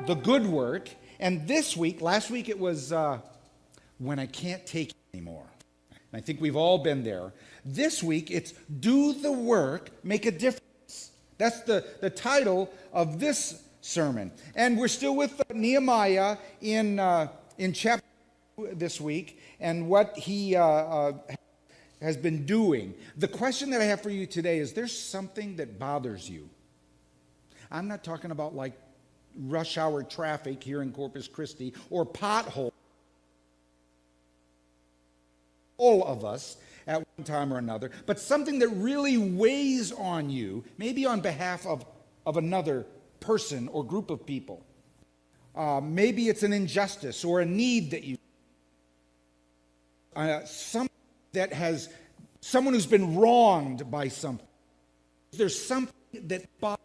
the good work. And this week, last week it was when I can't take it anymore. And I think we've all been there. This week it's do the work, make a difference. That's the title of this sermon. And we're still with Nehemiah in chapter 2 this week and what he has been doing. The question that I have for you today is, there's something that bothers you. I'm not talking about like rush hour traffic here in Corpus Christi or potholes. All of us at one time or another, but something that really weighs on you, maybe on behalf of another person or group of people. Maybe it's an injustice or a need that you someone who's been wronged by something. There's something that bothers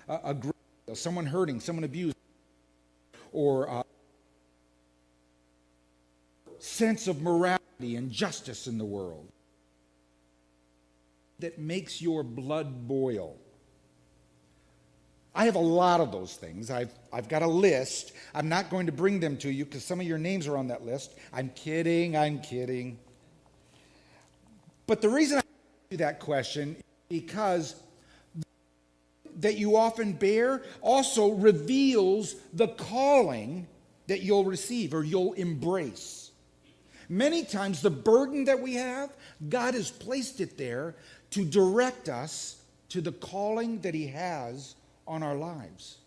you, someone hurting, someone abused, or sense of morality and justice in the world that makes your blood boil. I have a lot of those things. I've got a list. I'm not going to bring them to you because some of your names are on that list. I'm kidding. But the reason I ask you that question is because that you often bear also reveals the calling that you'll receive or you'll embrace. Many times the burden that we have, God has placed it there to direct us to the calling that He has on our lives.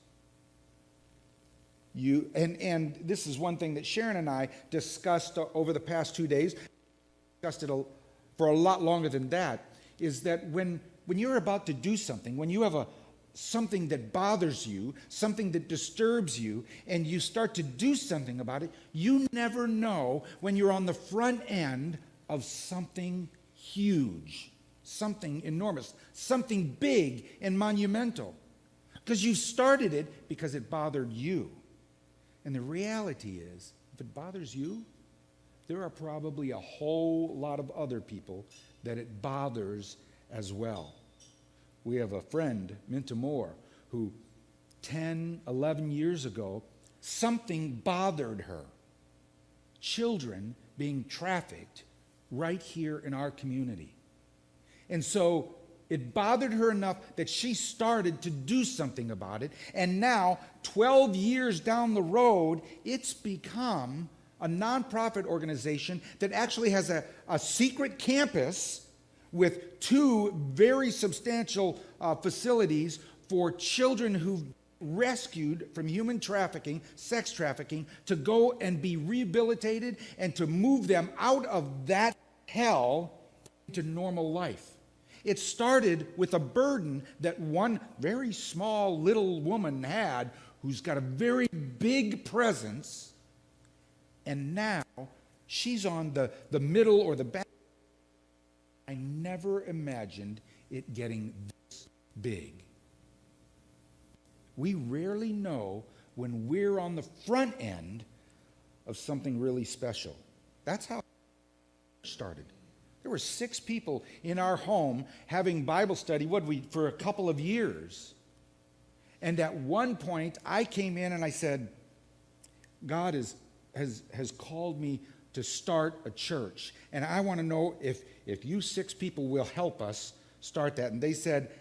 And this is one thing that Sharon and I discussed over the past 2 days. Discussed it for a lot longer than that. Is that when you're about to do something, when you have something that bothers you, something that disturbs you, and you start to do something about it, you never know when you're on the front end of something huge, something enormous, something big and monumental. Because you started it because it bothered you. And the reality is, if it bothers you, there are probably a whole lot of other people that it bothers as well. We have a friend, Minta Moore, who 10, 11 years ago, something bothered her. Children being trafficked right here in our community. And so it bothered her enough that she started to do something about it. And now, 12 years down the road, it's become a nonprofit organization that actually has a secret campus with 2 very substantial facilities for children who've rescued from human trafficking, sex trafficking, to go and be rehabilitated and to move them out of that hell into normal life. It started with a burden that one very small little woman had who's got a very big presence, and now she's on the middle or the back. I never imagined it getting this big. We rarely know when we're on the front end of something really special. That's how it started. There were 6 people in our home having Bible study, for a couple of years. And at one point, I came in and I said, God has called me to start a church. And I want to know if you 6 people will help us start that. And they said,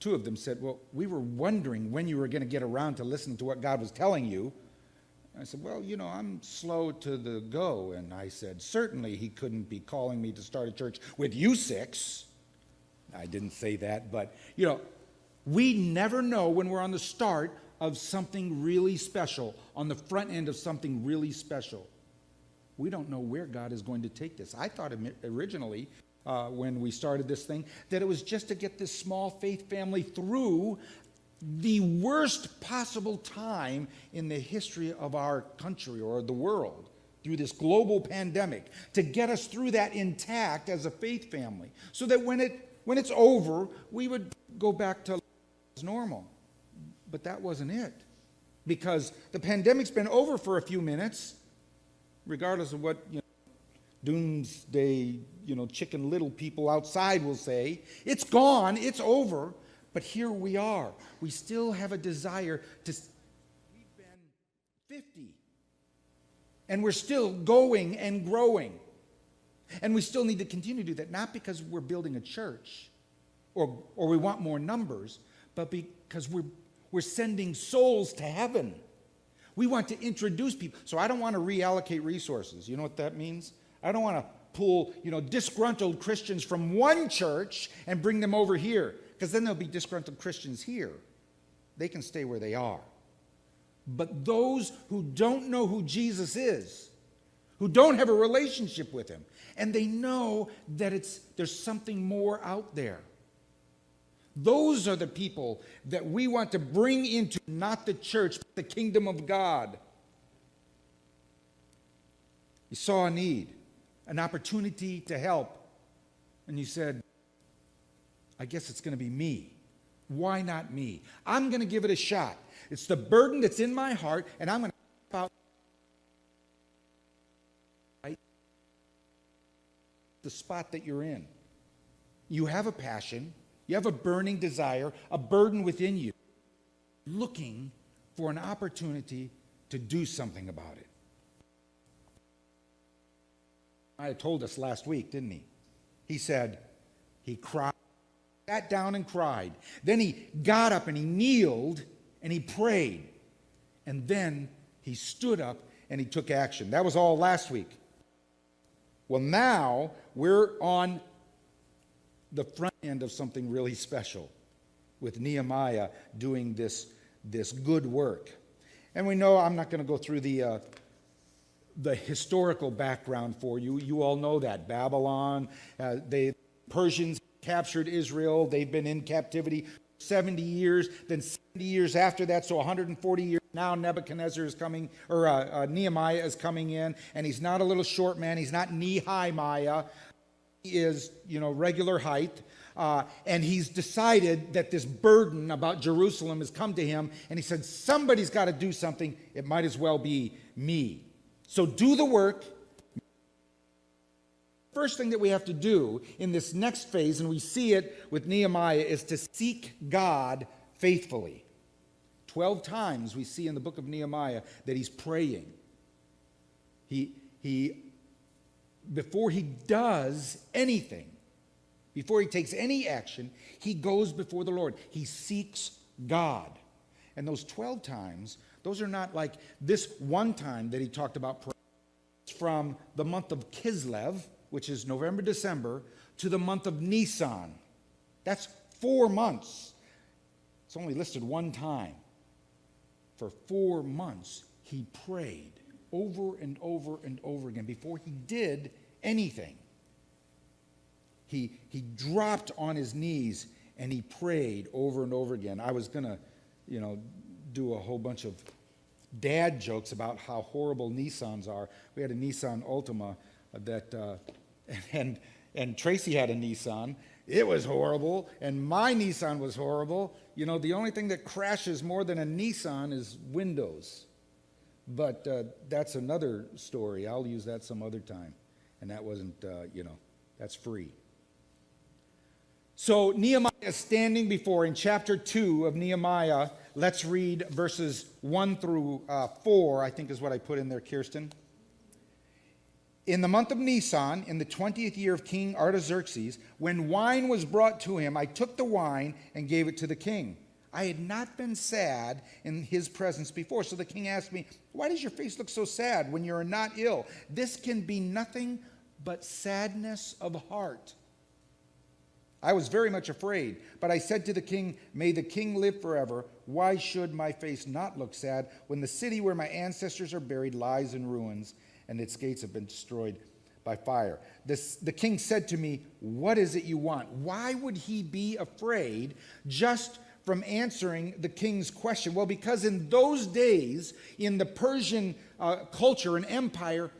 2 of them said, well, we were wondering when you were going to get around to listening to what God was telling you. I said, well, I'm slow to the go. And I said, certainly He couldn't be calling me to start a church with you 6. I didn't say that, but, we never know when we're on the start of something really special, on the front end of something really special. We don't know where God is going to take this. I thought originally, when we started this thing, that it was just to get this small faith family through the worst possible time in the history of our country or the world, through this global pandemic, to get us through that intact as a faith family, so that when it's over, we would go back to normal. But that wasn't it, because the pandemic's been over for a few minutes, regardless of what doomsday chicken little people outside will say. It's gone, it's over. But here we are. We still have a desire 50. And we're still going and growing. And we still need to continue to do that, not because we're building a church or we want more numbers, but because we're sending souls to heaven. We want to introduce people. So I don't want to reallocate resources. You know what that means? I don't want to pull, disgruntled Christians from one church and bring them over here, because then there'll be disgruntled Christians here. They can stay where they are. But those who don't know who Jesus is, who don't have a relationship with him, and they know that there's something more out there, those are the people that we want to bring into not the church, but the kingdom of God. You saw a need, an opportunity to help, and you said, I guess it's going to be me. Why not me? I'm going to give it a shot. It's the burden that's in my heart, and I'm going to help out the spot that you're in. You have a passion. You have a burning desire, a burden within you, looking for an opportunity to do something about it. I told us last week, didn't he? He said he cried, sat down and cried. Then he got up and he kneeled and he prayed. And then he stood up and he took action. That was all last week. Well, now we're on the front end of something really special with Nehemiah doing this good work. And we know, I'm not going to go through the historical background for you. You all know that. Babylon, the Persians captured Israel. They've been in captivity 70 years, then 70 years after that, so 140 years. Now Nebuchadnezzar is coming, or Nehemiah is coming in, and he's not a little short man. He's not Nehemiah. He is, regular height. And he's decided that this burden about Jerusalem has come to him, and he said, somebody's got to do something. It might as well be me. So do the work. First thing that we have to do in this next phase, and we see it with Nehemiah, is to seek God faithfully. 12 times we see in the book of Nehemiah that he's praying. Before he does anything, before he takes any action, he goes before the Lord. He seeks God. And those 12 times, those are not like this one time that he talked about prayer. It's from the month of Kislev, which is November, December, to the month of Nisan. That's 4 months. It's only listed one time. For 4 months, he prayed over and over and over again before he did anything. He dropped on his knees and he prayed over and over again. I was going to, do a whole bunch of dad jokes about how horrible Nissans are. We had a Nissan Altima and Tracy had a Nissan. It was horrible, and my Nissan was horrible. The only thing that crashes more than a Nissan is windows. But that's another story. I'll use that some other time. And that wasn't, that's free. So Nehemiah is standing before, in chapter 2 of Nehemiah, let's read verses 1 through 4, I think is what I put in there, Kirsten. In the month of Nisan, in the 20th year of King Artaxerxes, when wine was brought to him, I took the wine and gave it to the king. I had not been sad in his presence before. So the king asked me, why does your face look so sad when you're not ill? This can be nothing but sadness of heart. I was very much afraid, but I said to the king, may the king live forever. Why should my face not look sad when the city where my ancestors are buried lies in ruins and its gates have been destroyed by fire? The king said to me, what is it you want? Why would he be afraid just from answering the king's question? Well, because in those days, in the Persian culture and empire,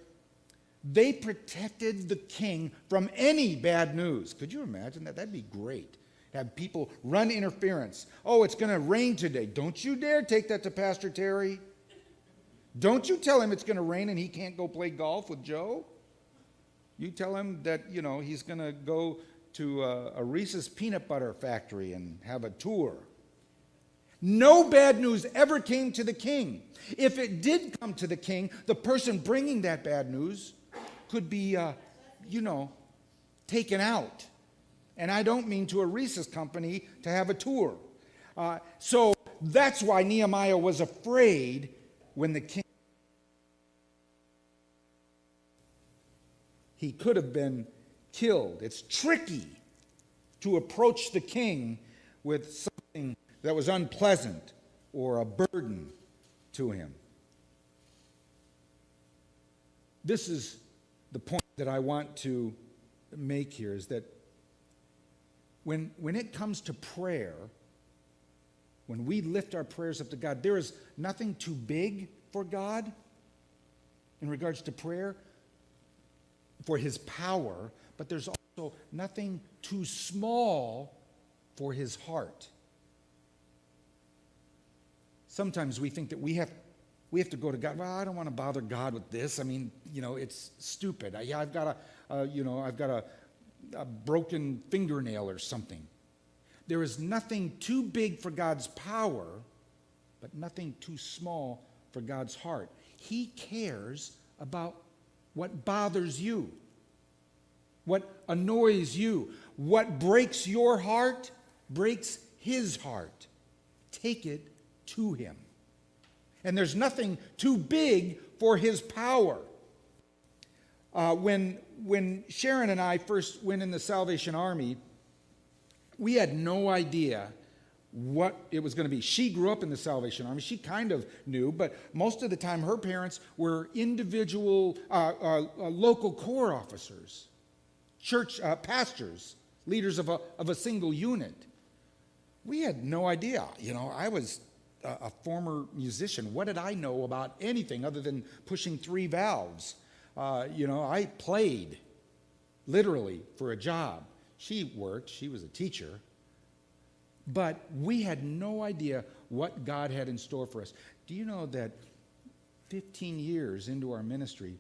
they protected the king from any bad news. Could you imagine that? That'd be great. Have people run interference. Oh, it's going to rain today. Don't you dare take that to Pastor Terry. Don't you tell him it's going to rain and he can't go play golf with Joe. You tell him that, he's going to go to a Reese's peanut butter factory and have a tour. No bad news ever came to the king. If it did come to the king, the person bringing that bad news could be, taken out. And I don't mean to a Reese's company to have a tour. So that's why Nehemiah was afraid when the king. He could have been killed. It's tricky to approach the king with something that was unpleasant or a burden to him. This is the point that I want to make here, is that when it comes to prayer, when we lift our prayers up to God, there is nothing too big for God in regards to prayer, for his power, but there's also nothing too small for his heart. Sometimes we think that we have to go to God. Well, I don't want to bother God with this. I mean, it's stupid. I've got a broken fingernail or something. There is nothing too big for God's power, but nothing too small for God's heart. He cares about what bothers you, what annoys you, what breaks your heart, breaks his heart. Take it to him. And there's nothing too big for his power. When Sharon and I first went in the Salvation Army, we had no idea what it was going to be. She grew up in the Salvation Army. She kind of knew, but most of the time her parents were individual local corps officers, church pastors, leaders of a single unit. We had no idea. I was a former musician. What did I know about anything other than pushing 3 valves? I played literally for a job. She worked. She was a teacher. But we had no idea what God had in store for us. Do you know that 15 years into our ministry,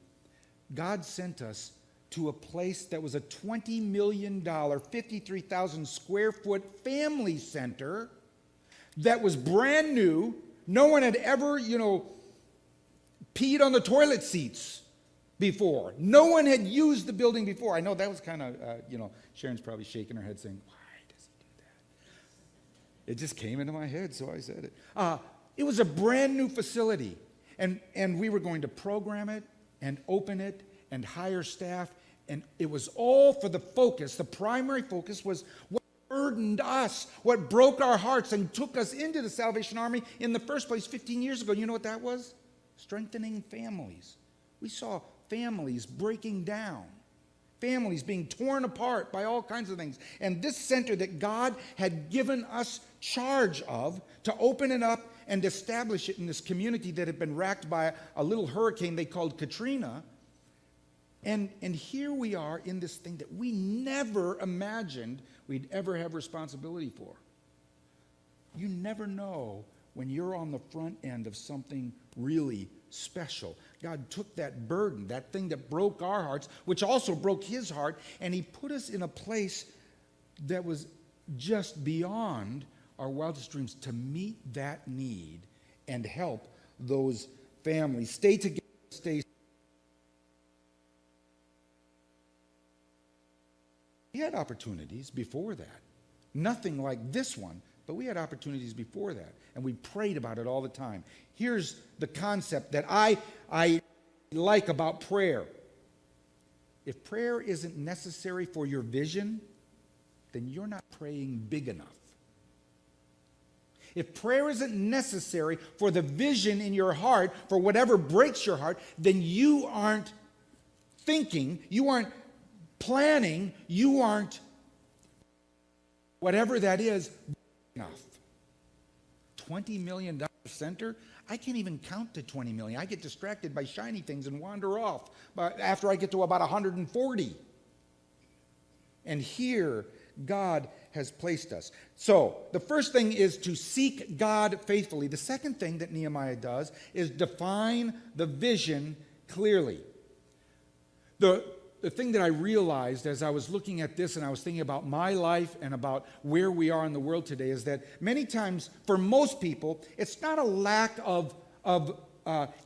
God sent us to a place that was a $20 million, 53,000 square foot family center that was brand new. No one had ever, peed on the toilet seats before. No one had used the building before. I know that was kind of, Sharon's probably shaking her head saying, why does he do that? It just came into my head, so I said it. It was a brand new facility, and we were going to program it and open it and hire staff, and it was all for the focus. The primary focus was what burdened us, what broke our hearts and took us into the Salvation Army in the first place 15 years ago. You know what that was? Strengthening families. We saw families breaking down, families being torn apart by all kinds of things. And this center that God had given us charge of, to open it up and establish it in this community that had been racked by a little hurricane they called Katrina. And here we are in this thing that we never imagined we'd ever have responsibility for. You never know when you're on the front end of something really special. God took that burden, that thing that broke our hearts, which also broke his heart, and he put us in a place that was just beyond our wildest dreams to meet that need and help those families stay together, stay. We had opportunities before that. Nothing like this one, but we had opportunities before that, and we prayed about it all the time. Here's the concept that I like about prayer. If prayer isn't necessary for your vision, then you're not praying big enough. If prayer isn't necessary for the vision in your heart, for whatever breaks your heart, then you aren't thinking, you aren't planning, you aren't, whatever that is, enough. $20 million center? I can't even count to 20 million. I get distracted by shiny things and wander off after I get to about 140. And here, God has placed us. So, the first thing is to seek God faithfully. The second thing that Nehemiah does is define the vision clearly. The the thing that I realized as I was looking at this and I was thinking about my life and about where we are in the world today is that many times, for most people, it's not a lack of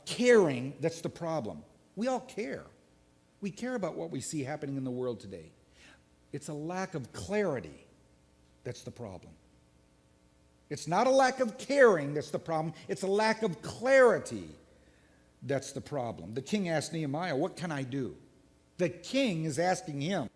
caring that's the problem. We all care. We care about what we see happening in the world today. It's a lack of clarity that's the problem. It's not a lack of caring that's the problem. It's a lack of clarity that's the problem. The king asked Nehemiah, "What can I do?" The king is asking him.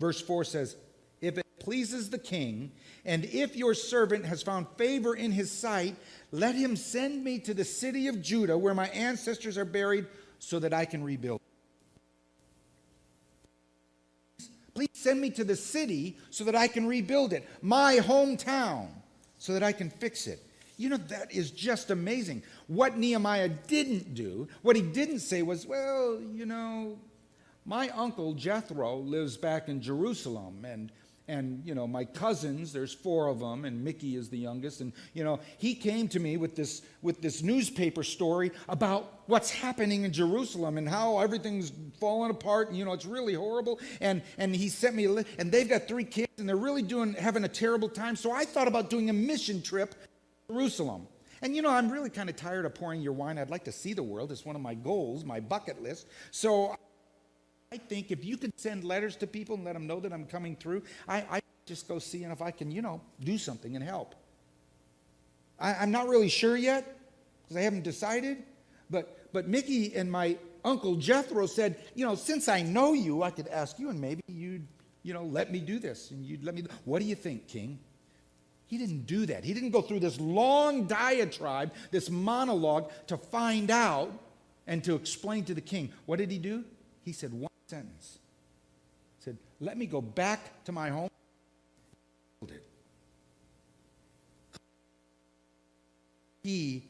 Verse 4 says, "If it pleases the king, and if your servant has found favor in his sight, let him send me to the city of Judah where my ancestors are buried so that I can rebuild. Please send me to the city so that I can rebuild it, my hometown, so that I can fix it." You know, that is just amazing. What Nehemiah didn't do, what he didn't say was, well, you know, my uncle Jethro lives back in Jerusalem, and you know, my cousins, there's 4 of them, and Mickey is the youngest, and you know, he came to me with this newspaper story about what's happening in Jerusalem and how everything's falling apart, and you know, it's really horrible, and he sent me a list, and they've got 3 kids, and they're really having a terrible time. So I thought about doing a mission trip to Jerusalem. And you know, I'm really kind of tired of pouring your wine. I'd like to see the world. It's one of my goals, my bucket list. So I think if you could send letters to people and let them know that I'm coming through, I just go see if I can, you know, do something and help. I'm not really sure yet because I haven't decided. But Mickey and my uncle Jethro said, you know, since I know you, I could ask you and maybe you'd, you know, let me do this. And you'd let me. What do you think, King? He didn't do that. He didn't go through this long diatribe, this monologue to find out and to explain to the king. What did he do? He said one sentence. He said, "Let me go back to my home." He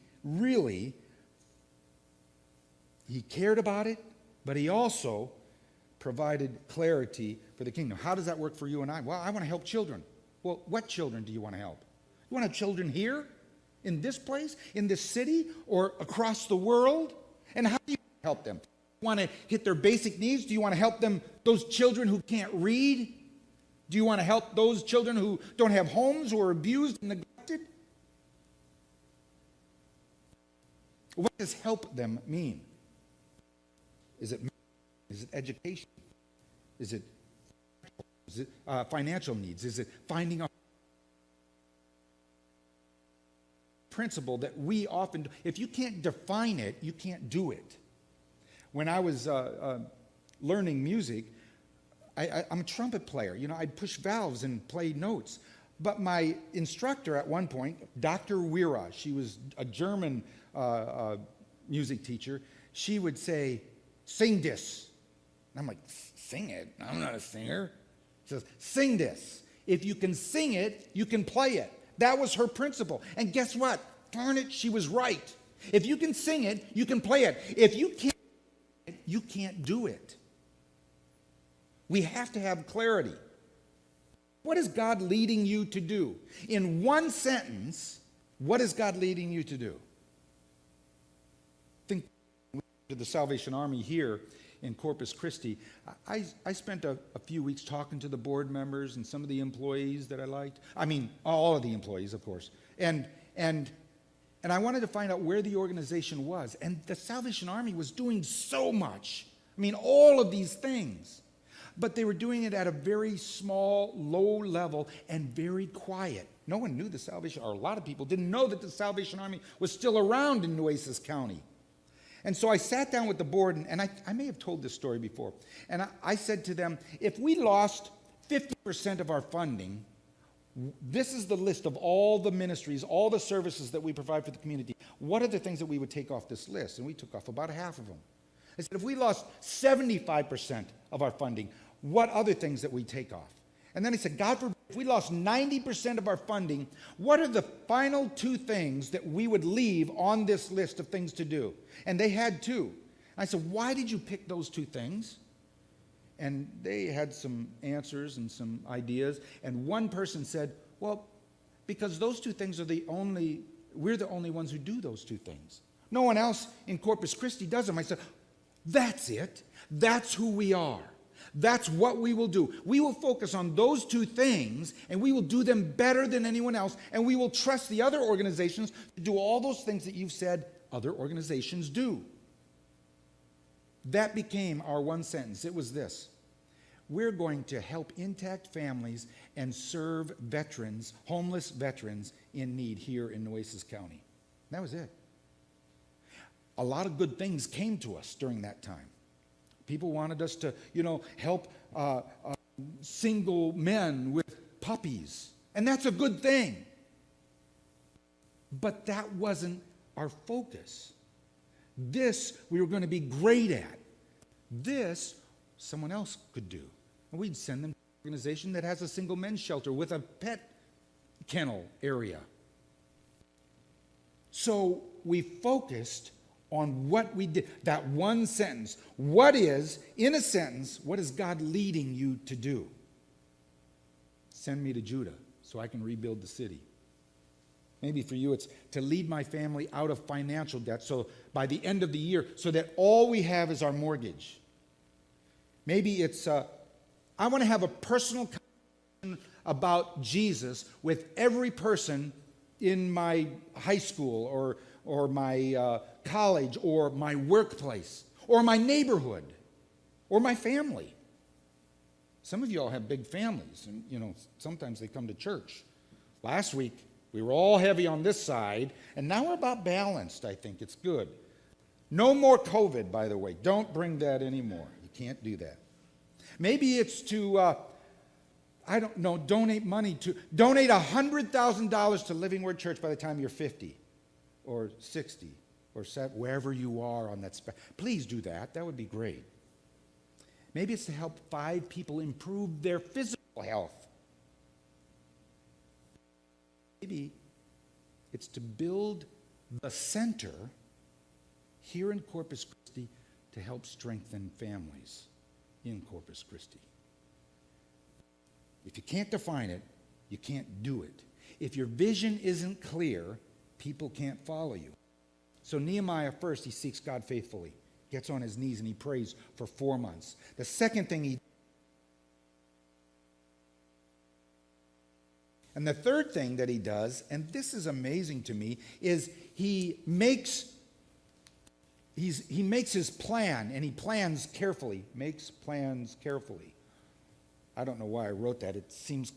cared about it, but he also provided clarity for the kingdom. How does that work for you and I? Well, I want to help children. Well, what children do you want to help? You want to have children here, in this place, in this city, or across the world? And how do you help them? Do you want to hit their basic needs? Do you want to help them, those children who can't read? Do you want to help those children who don't have homes or are abused and neglected? What does help them mean? Is it education? Is it financial needs? Is it finding a principle that we often do? If you can't define it, you can't do it. When I was learning music, I'm a trumpet player. You know, I'd push valves and play notes. But my instructor at one point, Dr. Wira, she was a German music teacher, she would say, "Sing this." And I'm like, "Sing it? I'm not a singer." She says, "Sing this. If you can sing it, you can play it." That was her principle. And guess what? Darn it, she was right. If you can sing it, you can play it. If you can't, you can't do it. We have to have clarity. What is God leading you to do? In one sentence, what is God leading you to do? Think to the Salvation Army here in Corpus Christi. I spent a few weeks talking to the board members and some of the employees that I liked. I mean, all of the employees, of course. And I wanted to find out where the organization was. And the Salvation Army was doing so much. I mean, all of these things. But they were doing it at a very small, low level and very quiet. No one knew the Salvation, or a lot of people didn't know that the Salvation Army was still around in Nueces County. And so I sat down with the board, and I may have told this story before. And I said to them, if we lost 50% of our funding, this is the list of all the ministries, all the services that we provide for the community. What are the things that we would take off this list? And we took off about half of them. I said, if we lost 75% of our funding, what other things that we take off? And then I said, God forbid, if we lost 90% of our funding, what are the final 2 things that we would leave on this list of things to do? And they had 2. And I said, why did you pick those 2 things? And they had some answers and some ideas. And one person said, well, because those 2 things are we're the only ones who do those 2 things. No one else in Corpus Christi does them. I said, That's it. That's who we are. That's what we will do. We will focus on those two things, and we will do them better than anyone else, and we will trust the other organizations to do all those things that you've said other organizations do. That became our one sentence. It was this: we're going to help intact families and serve veterans, homeless veterans in need here in Nueces County. That was it. A lot of good things came to us during that time. People wanted us to, help single men with puppies. And that's a good thing. But that wasn't our focus. This we were going to be great at. This someone else could do. And we'd send them to an organization that has a single men's shelter with a pet kennel area. So we focused on what we did. That one sentence. In a sentence, what is God leading you to do? Send me to Judah so I can rebuild the city. Maybe for you it's to lead my family out of financial debt, so by the end of the year, so that all we have is our mortgage. Maybe it's, I want to have a personal conversation about Jesus with every person in my high school or my college or my workplace or my neighborhood or my family. Some of you all have big families, and sometimes they come to church. Last week we were all heavy on this side, and now we're about balanced. I think it's good. No more COVID, by the way. Don't bring that anymore. You can't do that. Maybe it's to donate $100,000 to Living Word Church by the time you're 50 or 60 or 70, wherever you are on that spectrum. Please do that. That would be great. Maybe it's to help 5 people improve their physical health. Maybe it's to build the center here in Corpus Christi to help strengthen families in Corpus Christi. If you can't define it, you can't do it. If your vision isn't clear, people can't follow you. So Nehemiah, first, he seeks God faithfully, gets on his knees and he prays for 4 months. The second thing and the third thing that he does, and this is amazing to me, is he makes his plan, and he plans carefully, makes plans carefully. I don't know why I wrote that. It seems,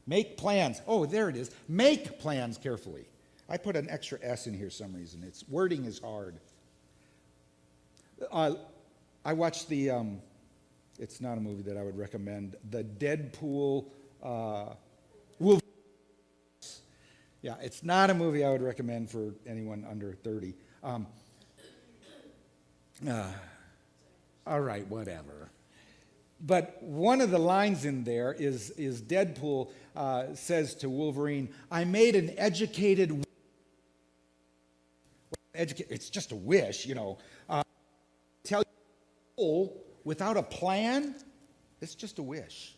make plans. Oh, there it is. Make plans carefully. I put an extra S in here for some reason. Its wording is hard. I watched the, it's not a movie that I would recommend, the Deadpool Wolverine. Yeah, it's not a movie I would recommend for anyone under 30. All right, whatever. But one of the lines in there is Deadpool says to Wolverine, I made an educated it's just a wish, tell you without a plan, it's just a wish.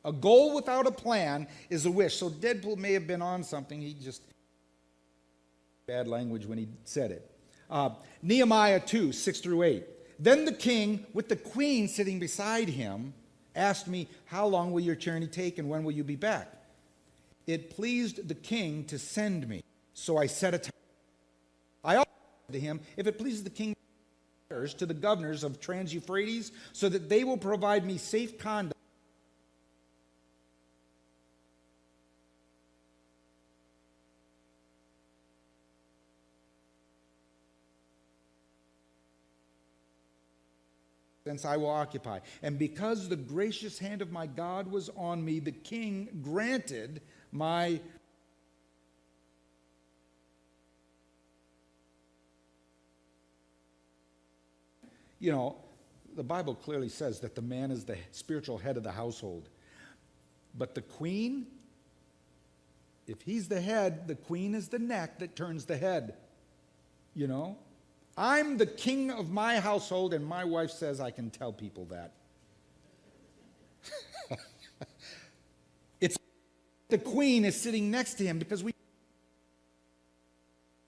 A goal without a plan is a wish. So Deadpool may have been on something. He just bad language when he said it. Nehemiah 2, 6 through 8. Then the king, with the queen sitting beside him, asked me, how long will your journey take and when will you be back? It pleased the king to send me. So I set a time. I also said to him, if it pleases the king, to the governors of Trans-Euphrates, so that they will provide me safe conduct. Since I will occupy. And because the gracious hand of my God was on me, the king granted my the Bible clearly says that the man is the spiritual head of the household. But the queen, if he's the head, the queen is the neck that turns the head. I'm the king of my household, and my wife says I can tell people that. It's the queen is sitting next to him because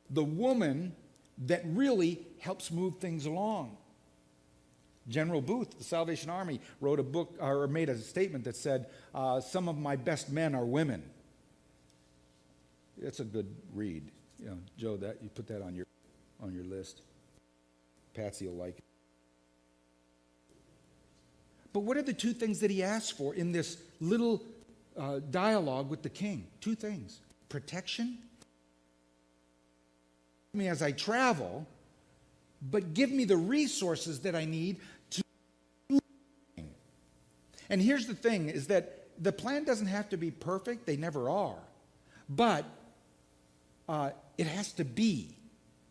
the woman that really helps move things along. General Booth, the Salvation Army, wrote a book or made a statement that said, some of my best men are women. It's a good read. You know, Joe, that you put that on your list. Patsy will like it. But what are the two things that he asked for in this little dialogue with the king? Two things. Protection. Me as I travel, but give me the resources that I need to do. And here's the thing, is that the plan doesn't have to be perfect. They never are. But it has to be.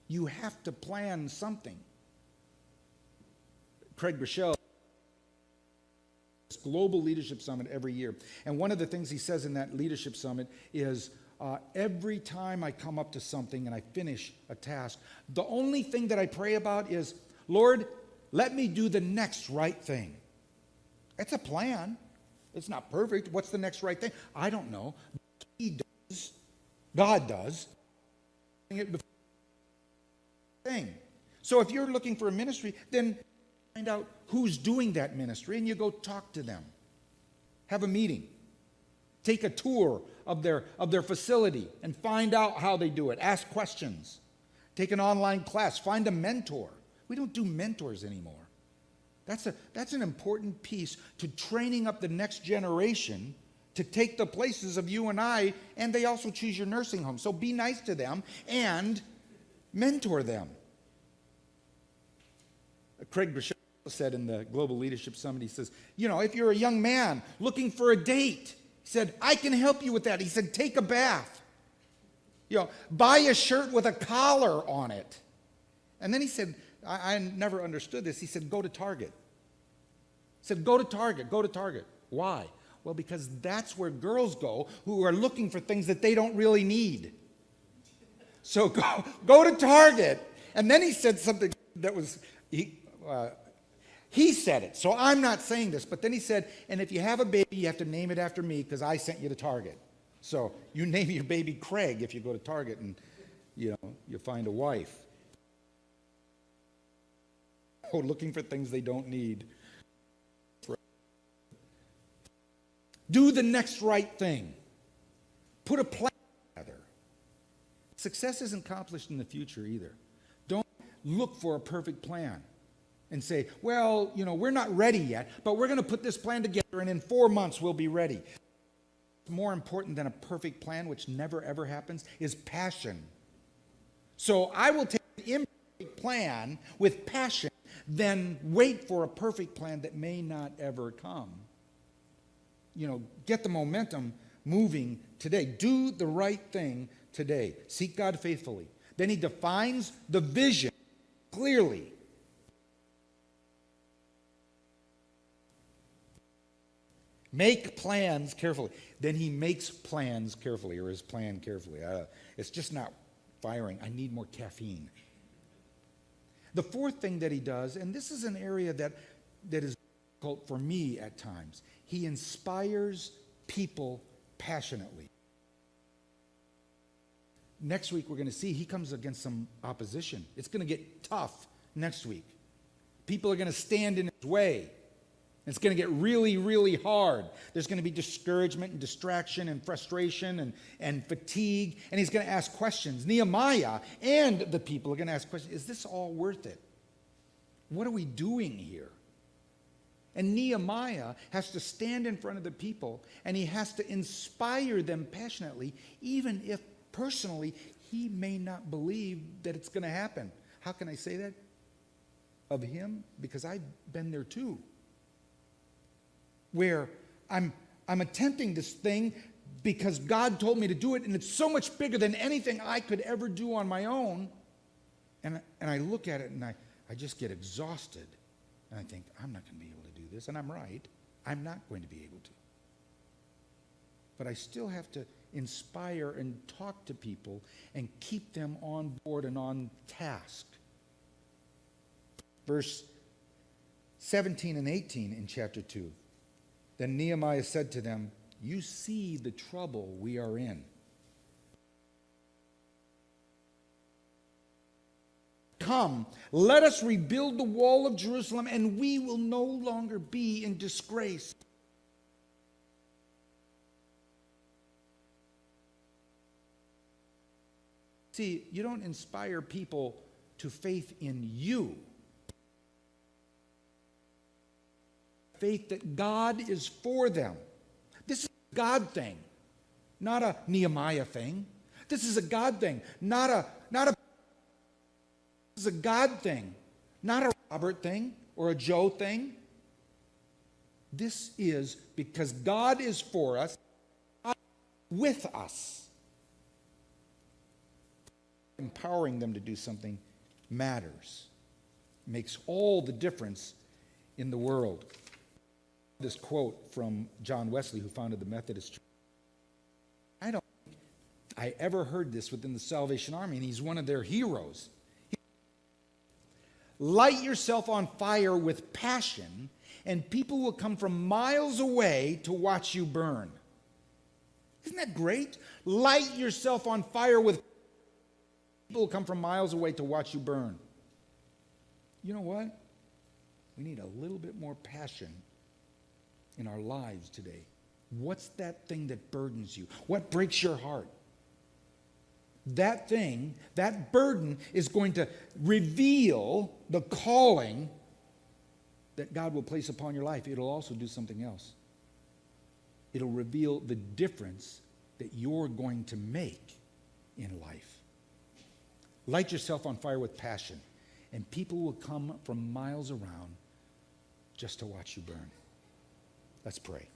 You have to plan something. Craig Groeschel, this Global Leadership Summit every year. And one of the things he says in that leadership summit is, every time I come up to something and I finish a task, the only thing that I pray about is, Lord, let me do the next right thing. It's a plan. It's not perfect. What's the next right thing? I don't know. He does. God does. So if you're looking for a ministry, then find out who's doing that ministry and you go talk to them. Have a meeting. Take a tour of their facility and find out how they do it. Ask questions. Take an online class. Find a mentor. We don't do mentors anymore. That's an important piece to training up the next generation to take the places of you and I, and they also choose your nursing home. So be nice to them and mentor them. Craig Groeschel said in the Global Leadership Summit, he says, if you're a young man looking for a date, he said, I can help you with that. He said, take a bath. Buy a shirt with a collar on it. And then he said, I never understood this. He said, go to Target. He said, go to Target, go to Target. Why? Well, because that's where girls go who are looking for things that they don't really need. So go to Target. And then he said something that was, he said it, so I'm not saying this, but then he said, and if you have a baby, you have to name it after me because I sent you to Target. So you name your baby Craig if you go to Target and, you find a wife. Oh, looking for things they don't need. Do the next right thing. Put a plan together. Success isn't accomplished in the future either. Don't look for a perfect plan and say, well, we're not ready yet, but we're going to put this plan together and in 4 months we'll be ready. More important than a perfect plan, which never ever happens, is passion. So I will take an imperfect plan with passion than wait for a perfect plan that may not ever come. Get the momentum moving today. Do the right thing today. Seek God faithfully. Then he defines the vision clearly. Make plans carefully. Then he makes plans carefully, or his plan carefully. It's just not firing. I need more caffeine. The fourth thing that he does, and this is an area that is difficult for me at times, he inspires people passionately. Next week we're going to see he comes against some opposition. It's going to get tough next week. People are going to stand in his way. It's going to get really, really hard. There's going to be discouragement and distraction and frustration and fatigue. And he's going to ask questions. Nehemiah and the people are going to ask questions. Is this all worth it? What are we doing here? And Nehemiah has to stand in front of the people and he has to inspire them passionately, even if personally he may not believe that it's going to happen. How can I say that of him? Because I've been there too. Where I'm attempting this thing because God told me to do it, and it's so much bigger than anything I could ever do on my own. And I look at it and I just get exhausted. And I think, I'm not going to be able to do this. And I'm right. I'm not going to be able to. But I still have to inspire and talk to people and keep them on board and on task. Verse 17 and 18 in chapter 2. Then Nehemiah said to them, you see the trouble we are in. come, let us rebuild the wall of Jerusalem, and we will no longer be in disgrace. See, you don't inspire people to faith in you. Faith that God is for them. This is a God thing, not a Nehemiah thing. This is a God thing, not a this is a God thing, not a Robert thing or a Joe thing. This is because God is for us, God is with us. Empowering them to do something matters. Makes all the difference in the world. This quote from John Wesley, who founded the Methodist Church. I don't think I ever heard this within the Salvation Army, and he's one of their heroes. Light yourself on fire with passion, and people will come from miles away to watch you burn. Isn't that great? Light yourself on fire with people will come from miles away to watch you burn. You know what? We need a little bit more passion in our lives today. What's that thing that burdens you? What breaks your heart? That thing, that burden is going to reveal the calling that God will place upon your life. It'll also do something else. It'll reveal the difference that you're going to make in life. Light yourself on fire with passion, and people will come from miles around just to watch you burn. Let's pray.